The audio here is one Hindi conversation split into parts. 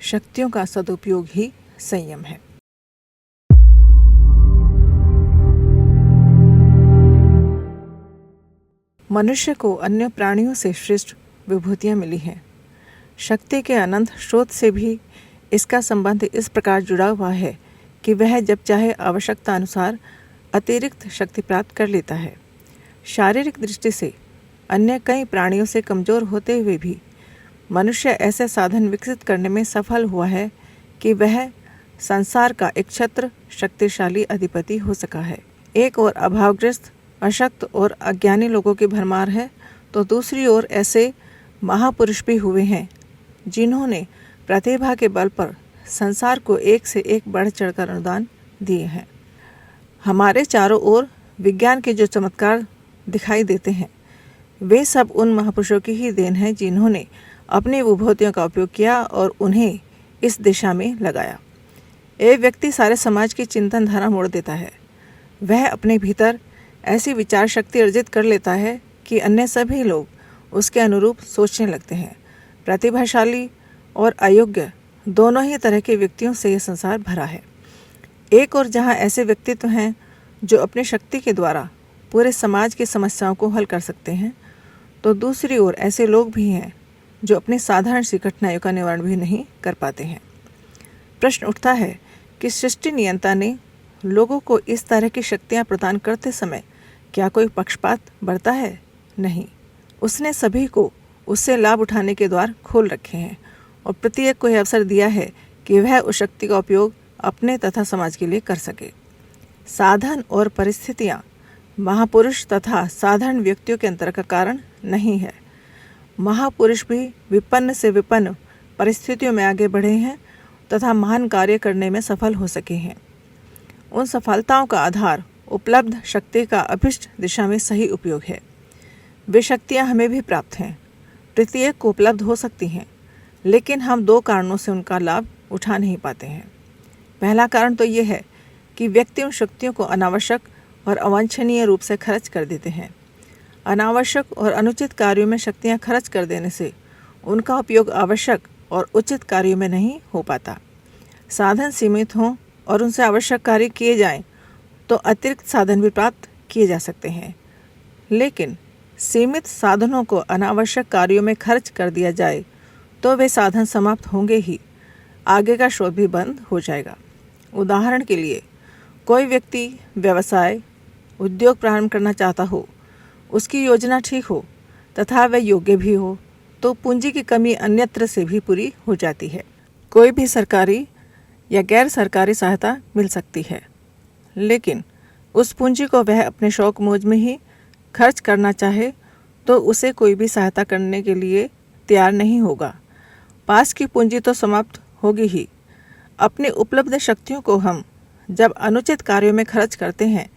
शक्तियों का सदुपयोग ही संयम है। मनुष्य को अन्य प्राणियों से श्रेष्ठ विभूतियाँ मिली हैं। शक्ति के अनंत स्रोत से भी इसका संबंध इस प्रकार जुड़ा हुआ है कि वह जब चाहे आवश्यकता अनुसार अतिरिक्त शक्ति प्राप्त कर लेता है। शारीरिक दृष्टि से अन्य कई प्राणियों से कमज़ोर होते हुए भी मनुष्य ऐसे साधन विकसित करने में सफल हुआ है कि वह संसार का एक छत्र शक्तिशाली अधिपति हो सका है। एक और अभावग्रस्त, अशक्त और अज्ञानी लोगों की भरमार है, तो दूसरी ओर ऐसे महापुरुष भी हुए हैं जिन्होंने प्रतिभा के बल पर संसार को एक से एक बढ़ चढ़कर अनुदान दिए हैं। हमारे चारों ओर विज्ञान के जो चमत्कार दिखाई देते हैं वे सब उन महापुरुषों की ही देन है जिन्होंने अपनी विभूतियों का उपयोग किया और उन्हें इस दिशा में लगाया। एक व्यक्ति सारे समाज की चिंतन धारा मोड़ देता है। वह अपने भीतर ऐसी विचार शक्ति अर्जित कर लेता है कि अन्य सभी लोग उसके अनुरूप सोचने लगते हैं। प्रतिभाशाली और अयोग्य दोनों ही तरह के व्यक्तियों से यह संसार भरा है। एक और जहाँ ऐसे व्यक्तित्व हैं जो अपनी शक्ति के द्वारा पूरे समाज की समस्याओं को हल कर सकते हैं, तो दूसरी ओर ऐसे लोग भी हैं जो अपनी साधारण सी कठिनाइयों का निवारण भी नहीं कर पाते हैं। प्रश्न उठता है कि सृष्टि नियंता ने लोगों को इस तरह की शक्तियाँ प्रदान करते समय क्या कोई पक्षपात बरता है? नहीं। उसने सभी को उससे लाभ उठाने के द्वार खोल रखे हैं और प्रत्येक को यह अवसर दिया है कि वह उस शक्ति का उपयोग अपने तथा समाज के लिए कर सके। साधन और परिस्थितियाँ महापुरुष तथा साधारण व्यक्तियों के अंतर का कारण नहीं है। महापुरुष भी विपन्न से विपन्न परिस्थितियों में आगे बढ़े हैं तथा महान कार्य करने में सफल हो सके हैं। उन सफलताओं का आधार उपलब्ध शक्ति का अभिष्ट दिशा में सही उपयोग है। वे शक्तियाँ हमें भी प्राप्त हैं, प्रत्येक को उपलब्ध हो सकती हैं, लेकिन हम दो कारणों से उनका लाभ उठा नहीं पाते हैं। पहला कारण तो ये है कि व्यक्ति उन शक्तियों को अनावश्यक और अवांछनीय रूप से खर्च कर देते हैं। अनावश्यक और अनुचित कार्यों में शक्तियाँ खर्च कर देने से उनका उपयोग आवश्यक और उचित कार्यों में नहीं हो पाता। साधन सीमित हों और उनसे आवश्यक कार्य किए जाएं तो अतिरिक्त साधन भी प्राप्त किए जा सकते हैं, लेकिन सीमित साधनों को अनावश्यक कार्यों में खर्च कर दिया जाए तो वे साधन समाप्त होंगे ही, आगे का स्रोत भी बंद हो जाएगा। उदाहरण के लिए, कोई व्यक्ति व्यवसाय उद्योग प्रारंभ करना चाहता हो, उसकी योजना ठीक हो तथा वह योग्य भी हो, तो पूंजी की कमी अन्यत्र से भी पूरी हो जाती है। कोई भी सरकारी या गैर सरकारी सहायता मिल सकती है, लेकिन उस पूंजी को वह अपने शौक मौज में ही खर्च करना चाहे तो उसे कोई भी सहायता करने के लिए तैयार नहीं होगा। पास की पूंजी तो समाप्त होगी ही। अपनी उपलब्ध शक्तियों को हम जब अनुचित कार्यों में खर्च करते हैं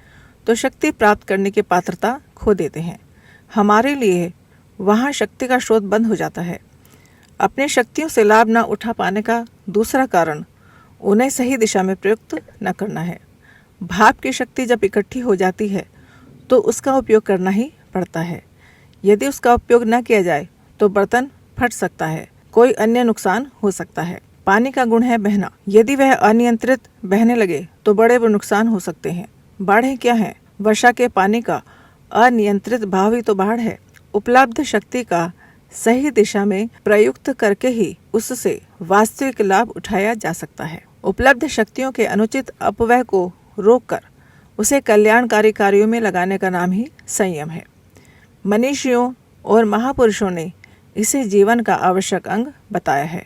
तो शक्ति प्राप्त करने की पात्रता खो देते हैं। हमारे लिए वहाँ शक्ति का स्रोत बंद हो जाता है। अपनी शक्तियों से लाभ न उठा पाने का दूसरा कारण उन्हें सही दिशा में प्रयुक्त न करना है। भाप की शक्ति जब इकट्ठी हो जाती है तो उसका उपयोग करना ही पड़ता है। यदि उसका उपयोग न किया जाए तो बर्तन फट सकता है, कोई अन्य नुकसान हो सकता है। पानी का गुण है बहना। यदि वह अनियंत्रित बहने लगे तो बड़े नुकसान हो सकते हैं। बाढ़ें क्या हैं? वर्षा के पानी का अनियंत्रित बहाव ही तो बाढ़ है। उपलब्ध शक्ति का सही दिशा में प्रयुक्त करके ही उससे वास्तविक लाभ उठाया जा सकता है। उपलब्ध शक्तियों के अनुचित अपव्यय को रोककर उसे कल्याणकारी कार्यों में लगाने का नाम ही संयम है। मनीषियों और महापुरुषों ने इसे जीवन का आवश्यक अंग बताया है।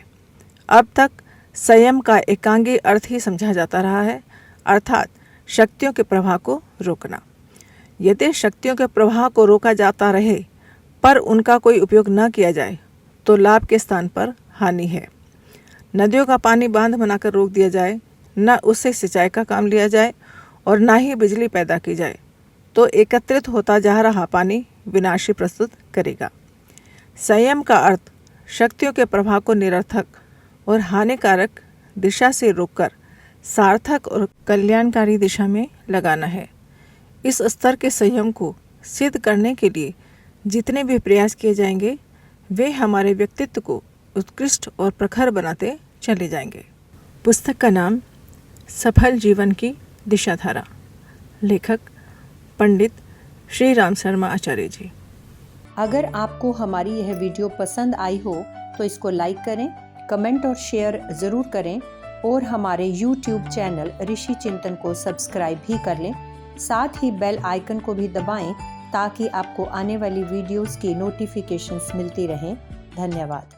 अब तक संयम का एकांगी अर्थ ही समझा जाता रहा है, अर्थात शक्तियों के प्रवाह को रोकना। यदि शक्तियों के प्रवाह को रोका जाता रहे पर उनका कोई उपयोग न किया जाए तो लाभ के स्थान पर हानि है। नदियों का पानी बांध बनाकर रोक दिया जाए, न उससे सिंचाई का काम लिया जाए और न ही बिजली पैदा की जाए तो एकत्रित होता जा रहा पानी विनाशी प्रस्तुत करेगा। संयम का अर्थ शक्तियों के प्रभाव को निरर्थक और हानिकारक दिशा से रोककर सार्थक और कल्याणकारी दिशा में लगाना है। इस स्तर के संयम को सिद्ध करने के लिए जितने भी प्रयास किए जाएंगे वे हमारे व्यक्तित्व को उत्कृष्ट और प्रखर बनाते चले जाएंगे। पुस्तक का नाम सफल जीवन की दिशाधारा, लेखक पंडित श्री राम शर्मा आचार्य जी। अगर आपको हमारी यह वीडियो पसंद आई हो तो इसको लाइक करें, कमेंट और शेयर ज़रूर करें और हमारे YouTube चैनल ऋषि चिंतन को सब्सक्राइब भी कर लें। साथ ही बेल आइकन को भी दबाएं ताकि आपको आने वाली वीडियोस की नोटिफिकेशंस मिलती रहें। धन्यवाद।